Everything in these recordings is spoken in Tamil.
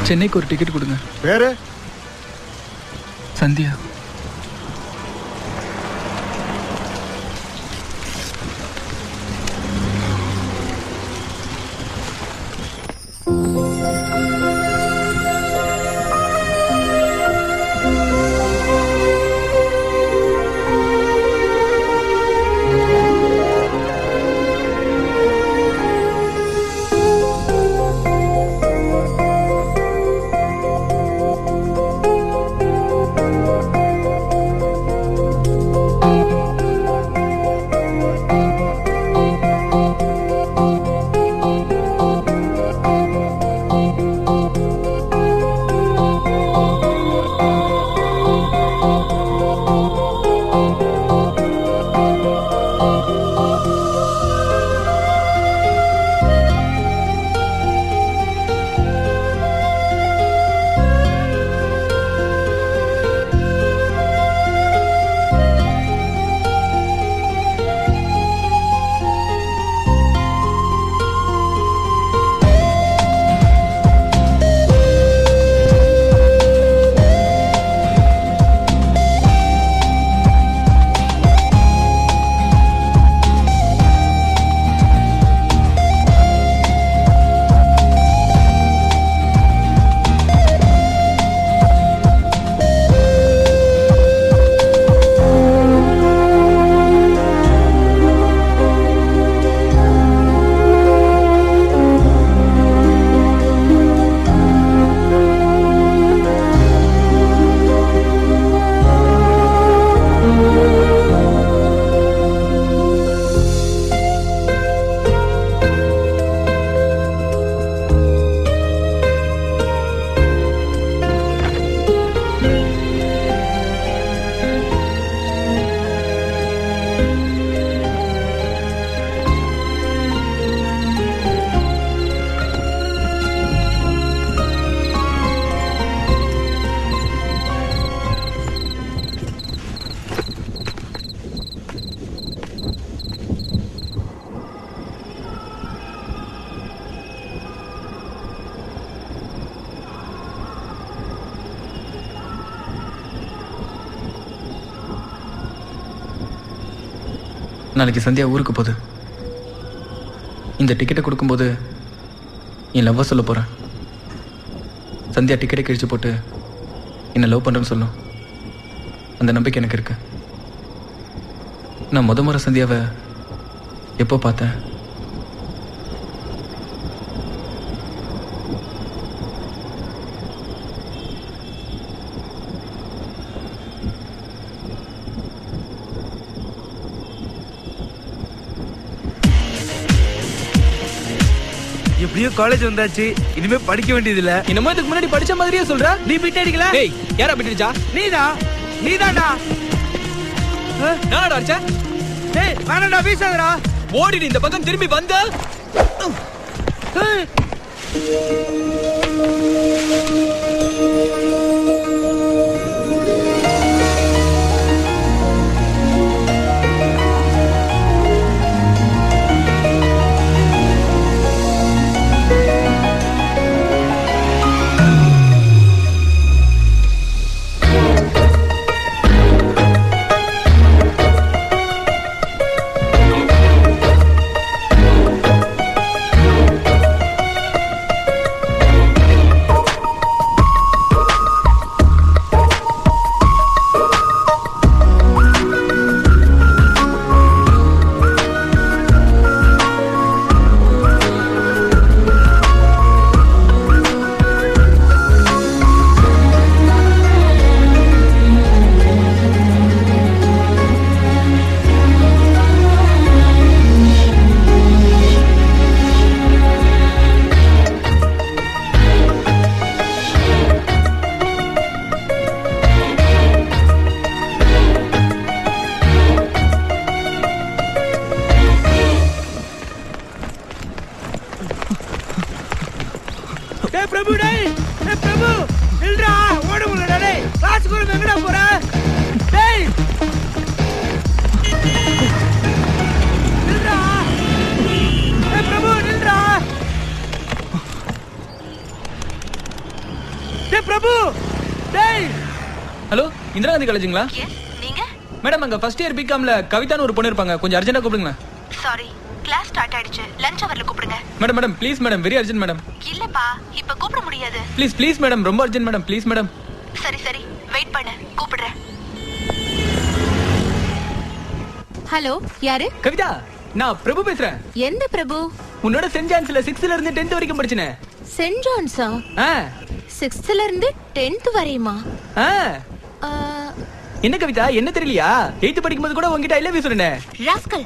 சென்னைக்கு ஒரு டிக்கெட் கொடுங்க. பேரு? சந்தியா. நாளைக்கு சந்தியா ஊருக்கு போகுது. இந்த டிக்கெட்டை கொடுக்கும்போது என் லவ்வை சொல்ல போகிறேன். சந்தியா டிக்கெட்டை கிழிச்சு போட்டு என்னை லவ் பண்ணுறேன்னு சொல்லும். அந்த நம்பிக்கை எனக்கு இருக்கு. நான் முறை சந்தியாவை எப்போ பார்த்தேன்? எப்படியோ காலேஜ் வந்தாச்சு, இனிமே படிக்க வேண்டியது இல்ல. இன்னமும் இதுக்கு முன்னாடி படிச்ச மாதிரியே சொல்ற. நீ பிட் அடிக்கல? டேய், யாரா பிட் அடிச்சா? நீதான்டா. நானடா அடிச்ச? டேய் வேணாம்டா, வீசாதடா. ஓடி இந்த பக்கம் திரும்பி வந்த. பிரபு டேய், பிரபு நில்றா, ஓட முடியல டேய். ராஜ்குரு எங்கடா போற? டேய் நில்றா. பிரபு நில்றா. டேய் பிரபு டேய். ஹலோ, இந்திரா காந்தி காலேஜுங்களா? நீங்க? மேடம், அங்க ஃபர்ஸ்ட் இயர் பிகாம்ல கவிதான்னு ஒரு பொண்ணு இருப்பாங்க, கொஞ்சம் அர்ஜென்ட்டா கூப்பிடுங்க. சாரி, கிளாஸ் ஸ்டார்ட் ஆயிடுச்சு. லஞ்ச் அவர்ல கூப்பிடுங்க. Madam please madam, very urgent madam. இல்லப்பா, இப்ப கூப்பிட முடியாது. ப்ளீஸ் மேடம், ரொம்ப அர்ஜென்ட் மேடம், ப்ளீஸ் மேடம். சரி, வெயிட் பண்ணு, கூப்பிடுறேன். ஹலோ, யாரு? கவிதா, நான் பிரபு பேசுறேன். எந்த பிரபு? உன்னோட சென்ட் ஜான்ஸ்ல 6th இருந்து 10th வரைக்கும் படிச்சனே. சென்ட் ஜான்ஸா? 6th இருந்து 10th வரையுமா? என்ன கவிதா, என்ன தெரியலையா? 8th படிக்கும்போது கூட உன்கிட்ட ஐ லவ் யூ சொன்னேன். ராஸ்கல்,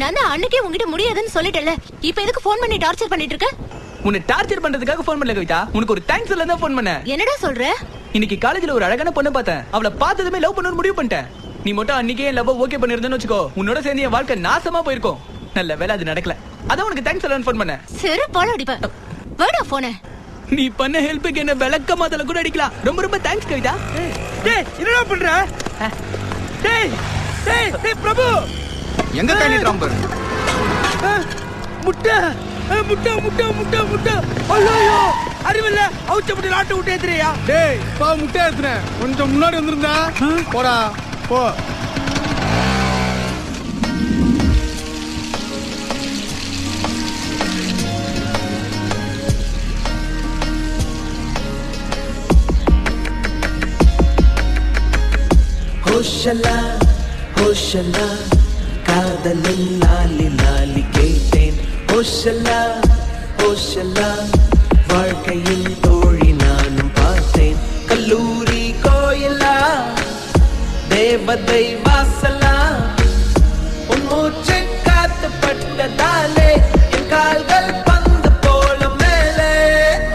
நான் தான் அன்னைக்கே உன்கிட்ட முடியாதுன்னு சொல்லிட்டேன்ல. இப்போ எதுக்கு ஃபோன் பண்ணி டார்ச்சர் பண்ணிட்டு இருக்க? உன்னை டார்ச்சர் பண்றதுக்காக ஃபோன் பண்ணல கவிதா, உனக்கு ஒரு தேங்க்ஸ் சொல்ல தான் ஃபோன் பண்ணேன். என்னடா சொல்ற? இன்னைக்கு காலேஜ்ல ஒரு அழகான பொண்ணை பார்த்தேன். அவளை பார்த்ததுமே லவ் பண்ணணும்னு முடிவு பண்ணிட்டேன். நீ மட்டும் அன்னைக்கே லவ் ஓகே பண்ணிருந்தேன்னு வச்சுக்கோ, உன்னோட சேர்ந்து என் வாழ்க்கை நாசமா போயிருக்கும். நல்ல வேளை அது நடக்கல. அதான் உனக்கு தேங்க்ஸ் சொல்லணும்னு ஃபோன் பண்ணேன். சரி, போட அடிப்ப. வேடா போனே. நீ பண்ண ஹெல்ப்புக்கு என்ன விளக்க மாதல கூட அடிக்கலாம். ரொம்ப ரொம்ப தேங்க்ஸ் கவிதா. டேய், என்னடா பண்ற? டேய் டேய் டேய் பிரபு, எங்க காணிட்றான் பாரு. முட்டை முட்டை முட்டை முட்டை முட்டை. ஐயோ, அறிவில்ல, அவுச்ச முட்டை நாட்டு விட்டு ஏத்துறியா? டேய், பா முட்டை ஏத்துறேன். கொஞ்சம் முன்னாடி வந்திருந்தா போடா போ. ஹோஷலா ஹோஷலா காதலில் லாலி லாலி கேட்டேன். ஹோஷலா ஹோஷலா வாழ்க்கையில் தோழி நானும் பார்த்தேன். கல்லூரி கோயிலா தேவதை வாசலா உன் மூச்சு காத்து பட்டதாலே என் கால்கள் பந்து போல மேலே.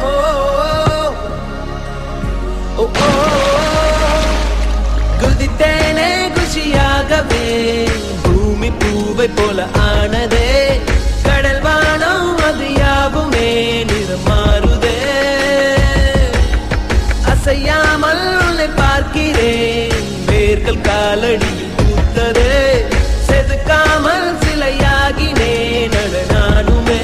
ஓ ஓ ஓ குதித்தேனே குஷியாகவே, பூமி பூவை போல ஆனதே. கடல் வானம் அது யாவுமே நிறமாறுதே. அசையாமல் உன்னை பார்க்கிறேன், வேர்கள் காலடியில் பூத்ததே. செதுக்காமல் சிலையாகினேன் நானுமே.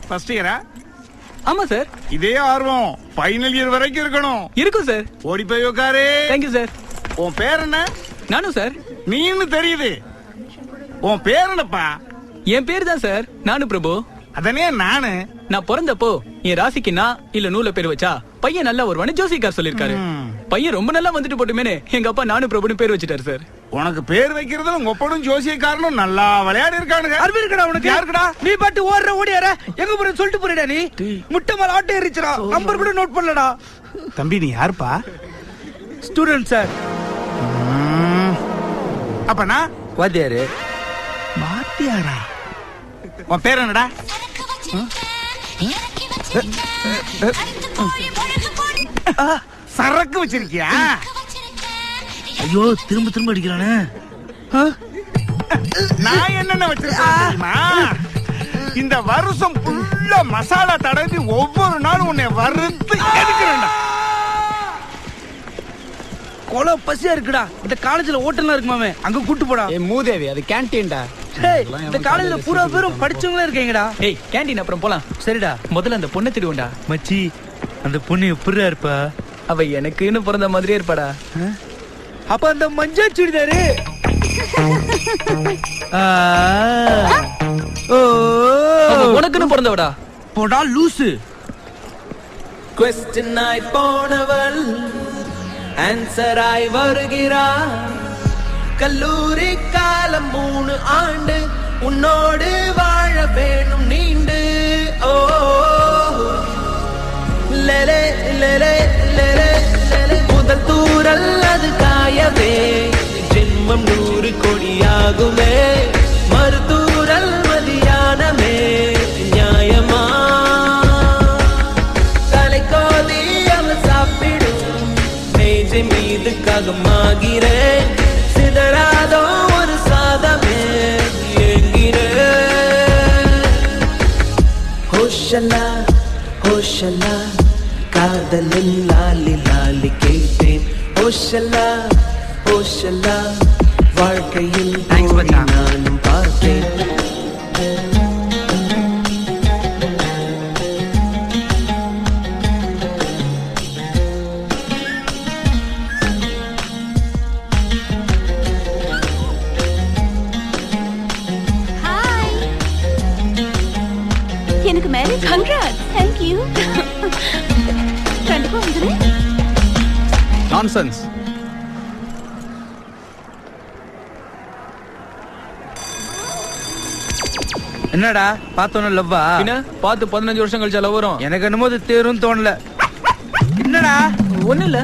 ஃபர்ஸ்ட் இயரா? ஆமா சார். இதே ஆர்வம் ஃபைனல் இயர் வரைக்கும் இருக்கணும். இருக்கும் சார். ஓடி போய் உட்காரு. Thank you sir. உன் பேர் என்ன? நானும் சார். நீன்னு தெரியுது. உன் பேர் என்னப்பா? என் பேர் தான் சார், நானு பிரபு. அதனே நானு. நான் பிறந்தப்போ என் ராசிக்கு நான் இல்ல நூல பேர் வச்சா பையன் நல்லா வருவானு ஜோசிக்கார் சொல்லிருக்காரு. பையன் ரொம்ப நல்லா வந்துட்டு போட்டுமேனே எங்க அப்பா நானு பிரபுன்னு பேர் வச்சுட்டாரு சார். உனக்கு பேர் வைக்கிறதுல உங்க ஒப்பனும் ஜோசியக்காரனும் நல்லா விளையாடி இருக்கானுங்க. அறிவு இருக்கடா உனக்கு? யாருக்கடா? நீ பாட்டு ஓடியார எங்க போற சொல்லிட்டு போறடா நீ. முட்டை மேல ஆட்டோ ஏறிச்சுடா. நம்பர் கூட நோட் பண்ணலடா. தம்பி நீ யாருப்பா? Student sir. அப்பனா வாத்தியாரு. வாத்தியாரா? உன் பேர் என்னடா? சரக்கு வச்சிருக்கியா? ஐயோ, திரும்ப திரும்ப அடிக்கிறானே. நான் என்னென்ன வச்சிருக்கேன் தெரியுமா? இந்த வருஷம் ஃபுல்லா மசாலா தடவி ஒவ்வொரு நாளும் உன்னை வறுத்து எடுக்கிறேன்டா. கொலை பசியா இருக்குடா. இந்த காலேஜ்ல ஹோட்டல்லாம் இருக்குமாமே, அங்க கூட்டு போடா. மூதேவி, அது கேன்டீன்டா. இந்த காலேஜ்ல பூரா பேரும் படிச்சவங்களே இருக்கீங்கடா. ஏய், கேண்டீன் அப்புறம் போலாம். சரிடா. முதல்ல அந்த பொண்ணை திருவண்டா. மச்சி, அந்த பொண்ணு எப்படிடா இருப்பா? அவ எனக்குன்னு பிறந்த மாதிரியே இருப்பாடா. அப்ப அந்த மஞ்சா சுடிதாரு. உனக்குன்னு பிறந்தவடா. போடா லூசு. Question ஆய் போனவள் ஆன்சர் ஆய் வருகிறாள். கல்லூரி காலம் 3 ஆண்டு உன்னோடு வாழ வேணும் நீண்டு. ஓ லேலே லேலே லேலே லேலே. முதல் தூரல் அது காயவே ஜென்மம் 100 கொடியாகுமே. மறுதூரல் மதியானமே நியாயமா. தலைக்கோதி அவள் சாப்பிடும் மேஜை மீது ககமாகிறேன். சிதறாதோ ஒரு சாதமே ஏங்கிறேன். ஹோஷலா ஹோஷலா காதலில் லாலி லாலி கேட்டேன். ஹோஷலா ஹோஷலா வாழ்க்கையில் தோழி நானும் பார்த்தேன். ஹாய். எனக்கு மேரேஜ். கங்க்ராட்ஸ். Thank you. கண்டிப்பா வந்துரு. நான்சென்ஸ். என்னடா பார்த்தோன்னு லவ்வா? பின்ன பார்த்து 15 வருஷம் கழிச்சா லவ் வரும். எனக்கு என்னமோ அது தேரும் தோணல. என்னடா? ஒண்ணும் இல்ல.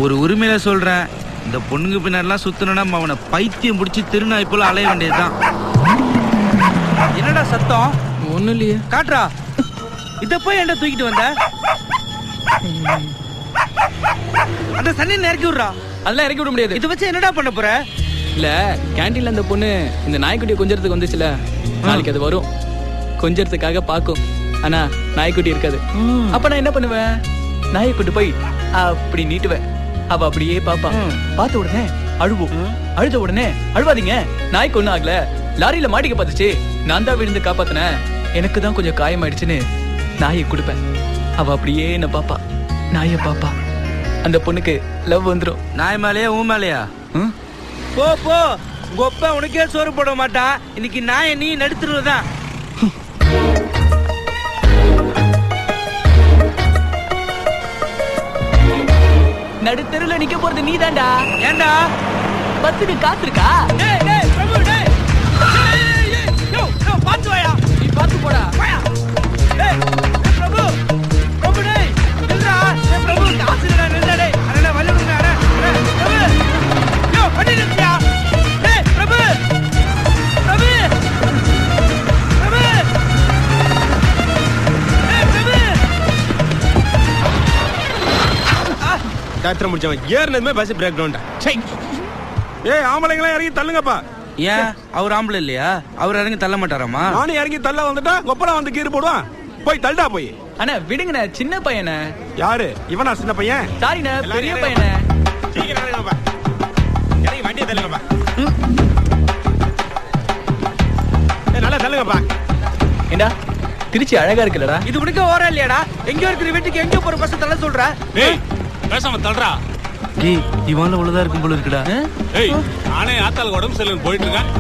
ஒரு உரிமையில சொல்றேன், இந்த பொண்ணுங்க பின்னாடிலாம் சுத்தணும்னா அவனை பைத்தியம் பிடிச்சி திருநாய் போல அலைய வேண்டியதுதான். என்னடா சத்தம்? ஒண்ணும் இல்லையே. காட்டுறா. இத போய் என்ன தூக்கிட்டு வந்த? அந்த சன்னி இறக்கி விடுறா. அதெல்லாம் இறக்கி விட முடியாது. இத வச்சு என்னடா பண்ண போற? இல்ல, கேண்டீன்ல அந்த பொண்ணு இந்த நாய்க்குட்டியை கொஞ்சறதுக்கு வந்துச்சுல, நாளைக்கு அது வரும். கொஞ்சறதுக்காக பாக்கும். ஆனா நாய்க்குட்டி இருக்காது. அப்ப நான் என்ன பண்ணுவேன்? நாய்க்குட்டி போய் அப்படி நீட்டுவேன். அவ அப்படியே பாப்பா. பார்த்த உடனே அழுவும். அழுத உடனே அழுவாதீங்க, நாய்க்கு ஒண்ணும் ஆகல, லாரியில மாட்டிக்க பார்த்துச்சு, நான் தான் விழுந்து காப்பாத்தினேன், எனக்கு தான் கொஞ்சம் காயமாயிடுச்சுன்னு நாயை கொடுப்பேன். அவ அப்படியே என்ன பாப்பா, நாய பாப்பா. அந்த பொண்ணுக்கு லவ் வந்துரும். நாய் மேலையா ஊ மேலையா? போ போ, கொப்ப உனக்கே சோறு போட மாட்டா. இன்னைக்கு நாயை நீ நடுத்துருவதான். நடுத்தெருல நிக்க போறது நீ தான்டா. ஏண்டா? பத்துக்கு காத்திருக்கா? பாத்து வாயா. நீ பாத்து போடா. முடிச்சவன் ஏறினதுமே பஸ் பிரேக் டவுன். ஏய் ஆம்பளைங்களா இறங்கி தள்ளுங்கப்பா. ஏன் அவர் ஆம்பளை இல்லையா? அவர் இறங்கி தள்ள மாட்டாராமா? நானும் இறங்கி தள்ள வந்துட்டா கொப்பளம் வந்து கீறு போடுவான். போய் தள்ளுடா போய். அண்ணா விடுங்கண்ணே, சின்ன பையனே. யாரு இவனா? சின்ன பையன். சாரிண்ணே, பெரிய பையனே. சீக்கிரம் இறங்குங்கப்பா. இறங்கி வண்டியை தள்ளுங்கப்பா. நல்லா தள்ளுங்கப்பா. ஏண்டா திருச்சி அழகா இருக்குல்லடா. இது உனக்கு ஓரா இல்லையாடா? எங்க இருக்கிற வீட்டுக்கு எங்க போற பஸ் தள்ள சொல்ற? ஏய் பேசாம தள்ளுடா. டேய் இவால உள்ளதா இருக்கும் போல இருக்குடா. ஏய் நானே ஆத்தாள் உடம்பு செல்லுன்னு போயிட்டு இருக்கேன்.